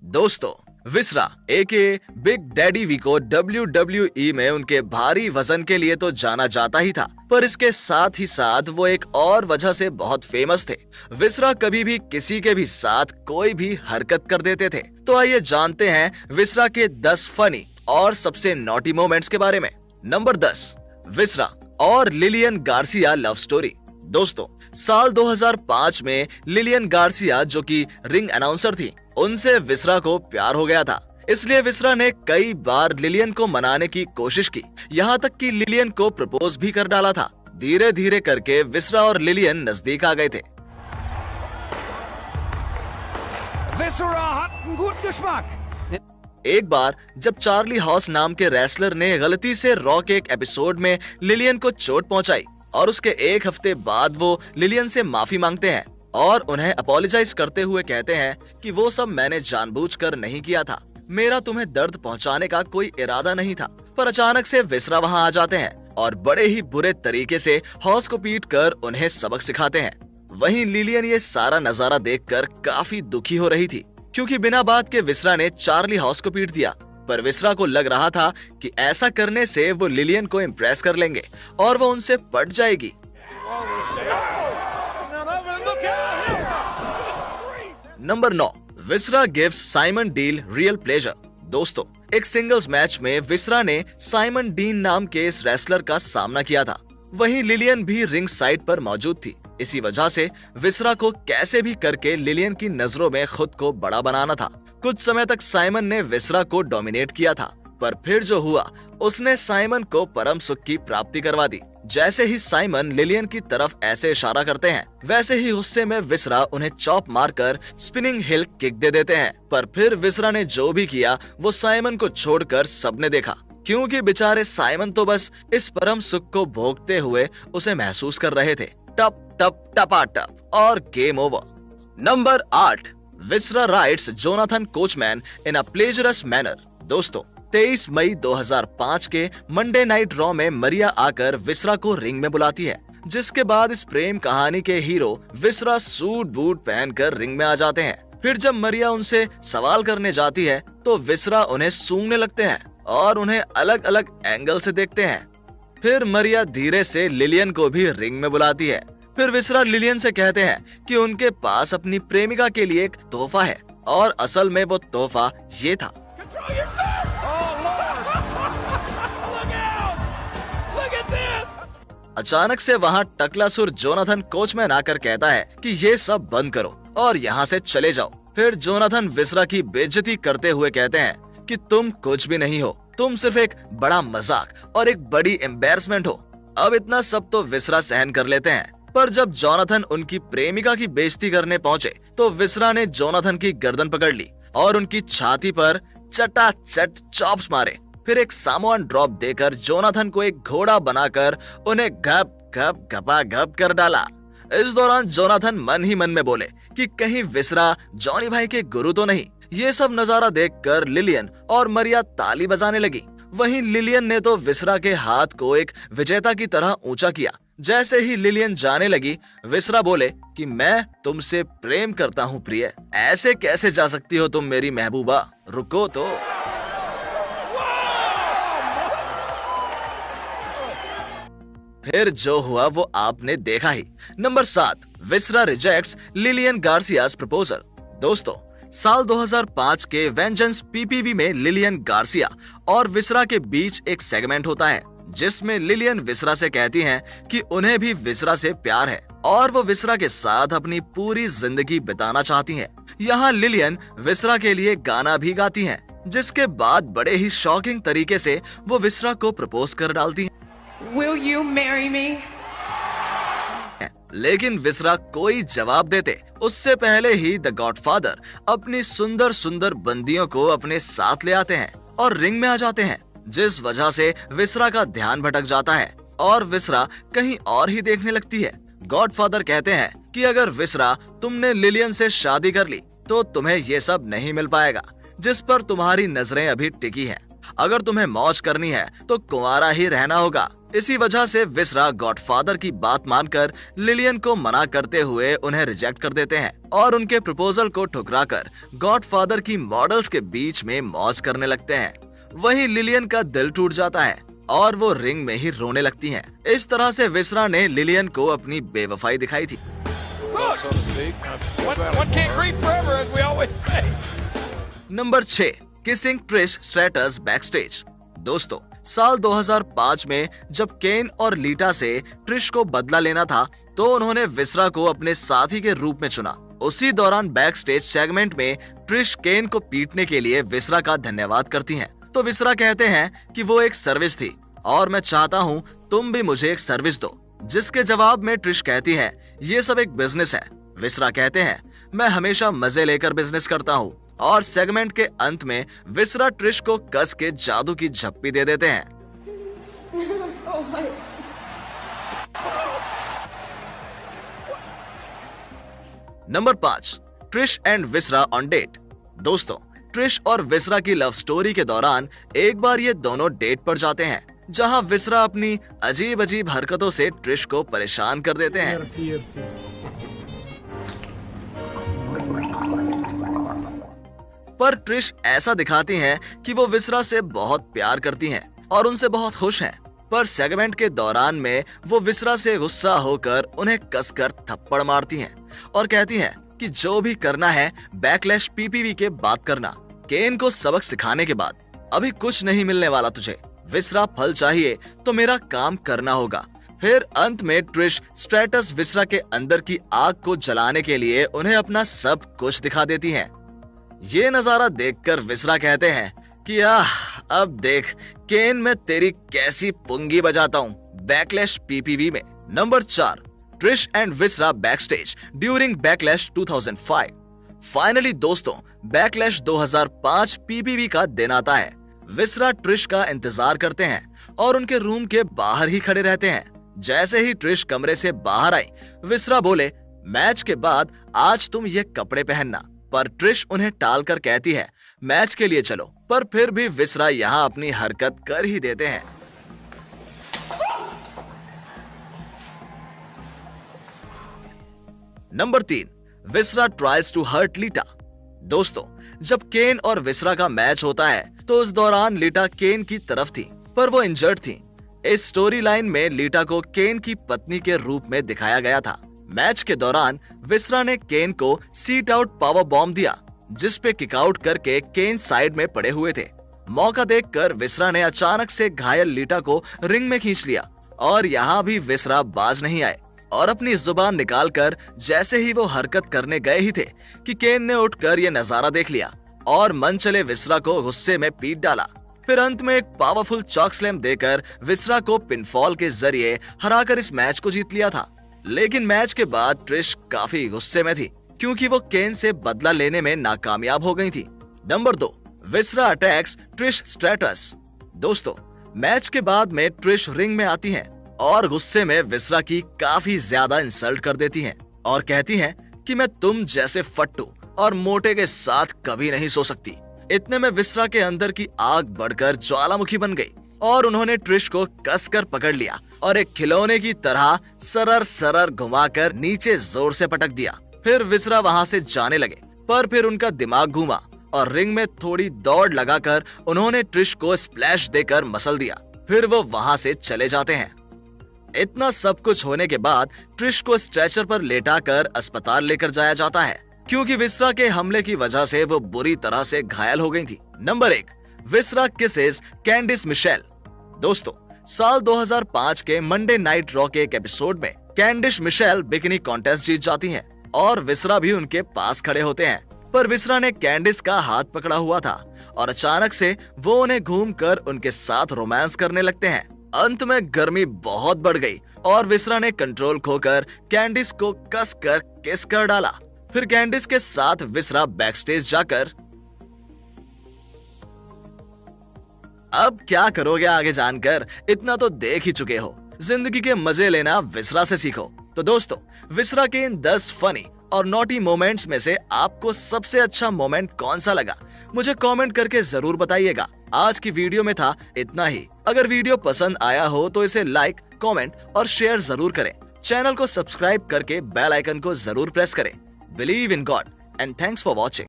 दोस्तों, विसरा एके big daddy we को WWE में उनके भारी वजन के लिए तो जाना जाता ही था, पर इसके साथ ही साथ वो एक और वजह से बहुत फेमस थे। विसरा कभी भी किसी के भी साथ कोई भी हरकत कर देते थे। तो आइए जानते हैं विसरा के 10 फनी और सबसे नॉटी मोमेंट्स के बारे में। नंबर 10, विसरा और लिलियन गार्सिया लव स्टोरी। दोस्तों, साल 2005 में लिलियन गार्सिया, जो कि रिंग अनाउंसर थी, उनसे विसरा को प्यार हो गया था। इसलिए विसरा ने कई बार लिलियन को मनाने की कोशिश की, यहाँ तक कि लिलियन को प्रपोज भी कर डाला था। धीरे धीरे करके विसरा और लिलियन नजदीक आ गए थे। एक बार जब चार्ली हॉस नाम के रेसलर ने गलती से रॉ के एक एपिसोड में लिलियन को चोट पहुंचाई और उसके एक हफ्ते बाद वो लिलियन से माफी मांगते हैं और उन्हें अपोलोजाइज करते हुए कहते हैं कि वो सब मैंने जानबूझकर नहीं किया था, मेरा तुम्हें दर्द पहुंचाने का कोई इरादा नहीं था। पर अचानक से विसरा वहां आ जाते हैं और बड़े ही बुरे तरीके से हॉस को पीट कर उन्हें सबक सिखाते हैं। वहीं लिलियन ये सारा नजारा देखकर काफी दुखी हो रही थी, क्योंकि बिना बात के विसरा ने चार्ली हॉस को पीट दिया। पर विसरा को लग रहा था कि ऐसा करने से वो लिलियन को इम्प्रेस कर लेंगे और वो उनसे पट जाएगी। नंबर 9, विसरा gives Simon deal real pleasure. दोस्तों, एक सिंगल्स मैच में विसरा ने साइमन डीन नाम के इस रेसलर का सामना किया था। वहीं लिलियन भी रिंग साइड पर मौजूद थी। इसी वजह से विसरा को कैसे भी करके लिलियन की नजरों में खुद को बड़ा बनाना था। कुछ समय तक साइमन ने विसरा को डोमिनेट किया था, पर फिर जो हुआ उसने साइमन को परम सुख की प्राप्ति करवा दी। जैसे ही साइमन लिलियन की तरफ ऐसे इशारा करते हैं, वैसे ही गुस्से में विसरा उन्हें चॉप मारकर स्पिनिंग हिल किक दे देते हैं। पर फिर विसरा ने जो भी किया वो साइमन को छोड़कर सबने देखा, क्योंकि बेचारे साइमन तो बस इस परम सुख को भोगते हुए उसे महसूस कर रहे थे। टप टप टपा टप और गेम ओवर। नंबर 8, विसरा राइड्स जोनाथन कोचमैन इन अ प्लेजरस मैनर। दोस्तों, 23 मई 2005 के मंडे नाइट रॉ में मरिया आकर विसरा को रिंग में बुलाती है, जिसके बाद इस प्रेम कहानी के हीरो विसरा सूट बूट पहनकर रिंग में आ जाते हैं। फिर जब मरिया उनसे सवाल करने जाती है तो विसरा उन्हें सूंघने लगते हैं और उन्हें अलग अलग एंगल से देखते हैं। फिर मरिया धीरे से लिलियन को भी रिंग में बुलाती है। फिर विसरा लिलियन से कहते हैं कि उनके पास अपनी प्रेमिका के लिए एक तोहफा है, और असल में वो तोहफा ये था। अचानक से वहाँ टकलासुर जोनाथन कोचमैन आकर कहता है कि ये सब बंद करो और यहाँ से चले जाओ। फिर जोनाथन विसरा की बेइज्जती करते हुए कहते हैं कि तुम कुछ भी नहीं हो, तुम सिर्फ एक बड़ा मजाक और एक बड़ी एम्बैरसमेंट हो। अब इतना सब तो विसरा सहन कर लेते हैं, पर जब जोनाथन उनकी प्रेमिका की बेइज्जती करने पहुँचे तो विसरा ने जोनाथन की गर्दन पकड़ ली और उनकी छाती पर चटाचट चॉप्स मारे। फिर एक सामोअन ड्रॉप देकर जोनाथन को एक घोड़ा बनाकर उन्हें घप घप घपा घप कर डाला। इस दौरान जोनाथन मन ही मन में बोले कि कहीं विसरा जॉनी भाई के गुरु तो नहीं। ये सब नजारा देखकर लिलियन और मरिया ताली बजाने लगी। वहीं लिलियन ने तो विसरा के हाथ को एक विजेता की तरह ऊंचा किया। जैसे ही लिलियन जाने लगी, विसरा बोले कि मैं तुमसे प्रेम करता हूँ प्रिय, ऐसे कैसे जा सकती हो तुम मेरी महबूबा, रुको तो। फिर जो हुआ वो आपने देखा ही। नंबर 7, विसरा रिजेक्ट्स लिलियन गार्सियास प्रपोजल। दोस्तों, साल 2005 के वेंजेंस पीपीवी में लिलियन गार्सिया और विसरा के बीच एक सेगमेंट होता है, जिसमें लिलियन विसरा से कहती हैं कि उन्हें भी विसरा से प्यार है और वो विसरा के साथ अपनी पूरी जिंदगी बिताना चाहती हैं। यहाँ लिलियन विसरा के लिए गाना भी गाती हैं, जिसके बाद बड़े ही शॉकिंग तरीके से वो विसरा को प्रपोज कर डालती हैं। Will you marry me? लेकिन विसरा कोई जवाब देते उससे पहले ही द गॉडफादर अपनी सुंदर सुंदर बंदियों को अपने साथ ले आते हैं और रिंग में आ जाते हैं, जिस वजह से विसरा का ध्यान भटक जाता है और विसरा कहीं और ही देखने लगती है। गॉडफादर कहते हैं कि अगर विसरा तुमने लिलियन से शादी कर ली तो तुम्हें ये सब नहीं मिल पाएगा जिस पर तुम्हारी नजरें अभी टिकी हैं। अगर तुम्हें मौज करनी है तो कुंवारा ही रहना होगा। इसी वजह से विसरा गॉडफादर की बात मानकर लिलियन को मना करते हुए उन्हें रिजेक्ट कर देते हैं और उनके प्रपोजल को ठुकराकर गॉडफादर की मॉडल्स के बीच में मौज करने लगते हैं। वहीं लिलियन का दिल टूट जाता है और वो रिंग में ही रोने लगती हैं। इस तरह से विसरा ने लिलियन को अपनी बेवफाई दिखाई थी। Number 6, kissing Trish stratus backstage. दोस्तों, साल 2005 में जब केन और लीटा से ट्रिश को बदला लेना था तो उन्होंने विसरा को अपने साथी के रूप में चुना। उसी दौरान बैकस्टेज सेगमेंट में ट्रिश केन को पीटने के लिए विसरा का धन्यवाद करती हैं। तो विसरा कहते हैं कि वो एक सर्विस थी और मैं चाहता हूँ तुम भी मुझे एक सर्विस दो, जिसके जवाब में ट्रिश कहती है ये सब एक बिजनेस है। विसरा कहते हैं मैं हमेशा मजे लेकर बिजनेस करता हूँ और सेगमेंट के अंत में विसरा ट्रिश को कस के जादू की झप्पी दे देते हैं। Number 5, Trish and Visra on date. दोस्तों, ट्रिश और विसरा की लव स्टोरी के दौरान एक बार ये दोनों डेट पर जाते हैं, जहां विसरा अपनी अजीब अजीब हरकतों से ट्रिश को परेशान कर देते हैं। पर ट्रिश ऐसा दिखाती हैं कि वो विसरा से बहुत प्यार करती हैं और उनसे बहुत खुश हैं। पर सेगमेंट के दौरान में वो विसरा से गुस्सा होकर उन्हें कसकर थप्पड़ मारती हैं और कहती हैं कि जो भी करना है बैकलैश पीपीवी के बाद करना। केन को सबक सिखाने के बाद अभी कुछ नहीं मिलने वाला तुझे। विसरा फल चाहिए तो मेरा काम करना होगा। फिर अंत में ट्रिश स्ट्रैटस विसरा के अंदर की आग को जलाने के लिए उन्हें अपना सब कुछ दिखा देती हैं। ये नजारा देखकर विसरा कहते हैं कि अब देख केन मैं तेरी कैसी पुंगी बजाता हूँ बैकलैश पीपीवी में। Number 4, Trish and viscera backstage during backlash 2005। Finally दोस्तों, बैकलैश 2005 पीपीवी का दिन आता है। विसरा ट्रिश का इंतजार करते हैं और उनके रूम के बाहर ही खड़े रहते हैं। जैसे ही ट्रिश कमरे से बाहर आई, विसरा बोले मैच के बाद आज तुम ये कपड़े पहनना। पर ट्रिश उन्हें टालकर कहती है मैच के लिए चलो। पर फिर भी विसरा यहाँ अपनी हरकत कर ही देते हैं। Number 3, Visra tries to hurt Lita. दोस्तों, जब केन और विसरा का मैच होता है तो उस दौरान लीटा केन की तरफ थी, पर वो इंजर्ड थी। इस स्टोरी लाइन में लीटा को केन की पत्नी के रूप में दिखाया गया था। मैच के दौरान विसरा ने केन को सीट आउट पावर बॉम्ब दिया, जिस पे किक आउट करके केन साइड में पड़े हुए थे। मौका देखकर विसरा ने अचानक से घायल लीटा को रिंग में खींच लिया और यहाँ भी विसरा बाज नहीं आए और अपनी जुबान निकालकर जैसे ही वो हरकत करने गए ही थे कि केन ने उठकर ये नजारा देख लिया और मन चले विसरा को गुस्से में पीट डाला। फिर अंत में एक पावरफुल चॉक स्लैम देकर विसरा को पिनफॉल के जरिए हराकर इस मैच को जीत लिया था। लेकिन मैच के बाद ट्रिश काफी गुस्से में थी क्योंकि वो केन से बदला लेने में नाकामयाब हो गई थी। नंबर 2, विसरा अटैक्स ट्रिश स्ट्रैटस। दोस्तों, मैच के बाद में ट्रिश रिंग में आती हैं और गुस्से में विसरा की काफी ज्यादा इंसल्ट कर देती हैं और कहती हैं कि मैं तुम जैसे फट्टू और मोटे के साथ कभी नहीं सो सकती। इतने में विसरा के अंदर की आग बढ़कर ज्वालामुखी बन गई और उन्होंने ट्रिश को कसकर पकड़ लिया और एक खिलौने की तरह सरर सरर घुमाकर नीचे जोर से पटक दिया। फिर विसरा वहां से जाने लगे, पर फिर उनका दिमाग घूमा और रिंग में थोड़ी दौड़ लगाकर उन्होंने ट्रिश को स्प्लैश देकर मसल दिया। फिर वो वहां से चले जाते हैं। इतना सब कुछ होने के बाद ट्रिश को स्ट्रेचर पर लेटाकर अस्पताल लेकर जाया जाता है क्योंकि विसरा के हमले की वजह से वो बुरी तरह से घायल हो गई थी। नंबर 1, विसरा किसेस कैंडिस मिशेल। दोस्तों, साल 2005 के मंडे नाइट रॉ के एक एपिसोड में कैंडिस मिशेल बिकिनी कॉन्टेस्ट जीत जाती हैं और विसरा भी उनके पास खड़े होते हैं। पर विसरा ने कैंडिस का हाथ पकड़ा हुआ था और अचानक से वो उन्हें घूमकर उनके साथ रोमांस करने लगते हैं। अंत में गर्मी बहुत बढ़ गई और विसरा ने कंट्रोल खोकर कैंडिस को कसकर किस कर डाला। फिर कैंडिस के साथ विसरा बैकस्टेज जाकर अब क्या करोगे आगे जानकर, इतना तो देख ही चुके हो। जिंदगी के मजे लेना विसरा से सीखो। तो दोस्तों, विसरा के इन 10 फनी और नॉटी मोमेंट्स में से आपको सबसे अच्छा मोमेंट कौन सा लगा, मुझे कमेंट करके जरूर बताइएगा। आज की वीडियो में था इतना ही। अगर वीडियो पसंद आया हो तो इसे लाइक, कमेंट और शेयर जरूर करें। चैनल को सब्सक्राइब करके बेल आइकन को जरूर प्रेस करें। Believe in God and thanks for watching.